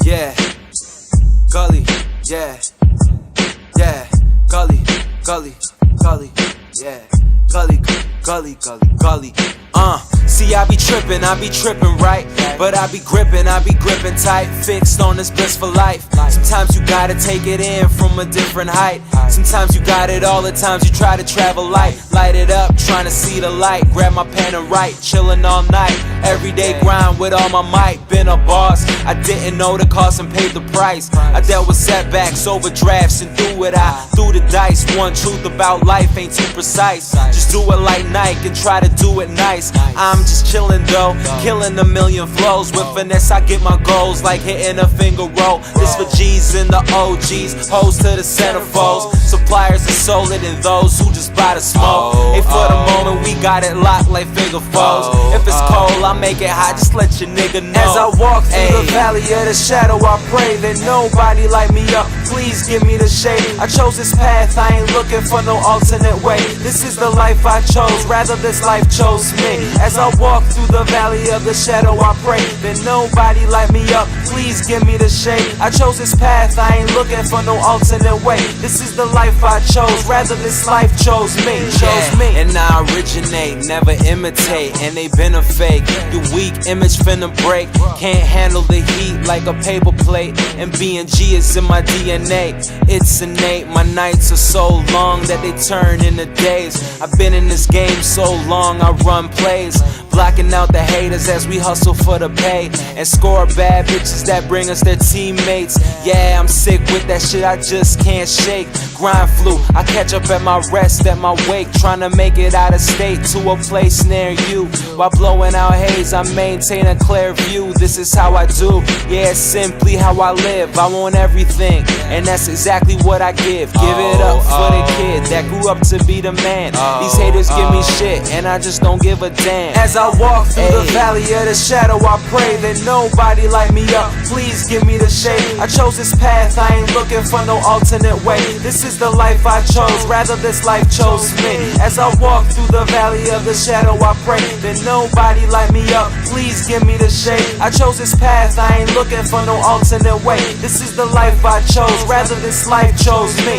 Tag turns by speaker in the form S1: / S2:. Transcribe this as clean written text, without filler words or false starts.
S1: Yeah, gully, yeah, yeah, gully, gully, gully, yeah, gully, gully, gully, gully. See, I be trippin', right? But I be grippin' tight, fixed on this bliss for life. Sometimes you gotta take it in from a different height. Sometimes you got it all, at times you try to travel light. Light it up, trying to see the light. Grab my pen and write, chillin' all night. Everyday grind with all my might. Been a boss, I didn't know the cost and paid the price. I dealt with setbacks, overdrafts, and threw it. I threw the dice. One truth about life ain't too precise. Just do it like Nike and try to do it nice. I'm just chillin' though, killing a million flows. With finesse I get my goals, like hitting a finger roll. This for G's and the OGs, hoes to the centerfolds. Suppliers are solid and those who just buy the smoke. Hey, for the moment we got it locked like finger foes. If it's cold I make it hot, just let your nigga know. As I walk through the valley of the shadow, I pray that nobody light me up. Please give me the shade. I chose this path, I ain't looking for no alternate way. This is the life I chose, rather this life chose me. As I walk through the valley of the shadow, I pray that nobody light me up. Please give me the shade. I chose this path, I ain't looking for no alternate way. This is the life I chose, rather this life chose me. And I originate, never imitate, and they been a fake. Your weak image finna break. Can't handle the heat like a paper plate. And B&G is in my DNA. It's innate. My nights are so long that they turn into days. I've been in this game so long, I run plays, blocking out the haters as we hustle for the pay and score bad bitches that bring us their teammates. Yeah, I'm sick with that shit, I just can't shake. Grind flu, I catch up at my rest, at my wake, trying to make it out of state to a place near you. While blowing out haze, I maintain a clear view. This is how I do, yeah, it's simply how I live. I want everything, and that's exactly what I give. Give it up for the kid that grew up to be the man. These haters give me shit, and I just don't give a damn. As I walk through the valley of the shadow, I pray that nobody light me up. Please give me the shade. I chose this path, I ain't looking for no alternate way. This is the life I chose, rather this life chose me. As I walk through the valley of the shadow, I pray that nobody light me up. Please give me the shade. I chose this path, I ain't looking for no alternate way. This is the life I chose, rather this life chose me.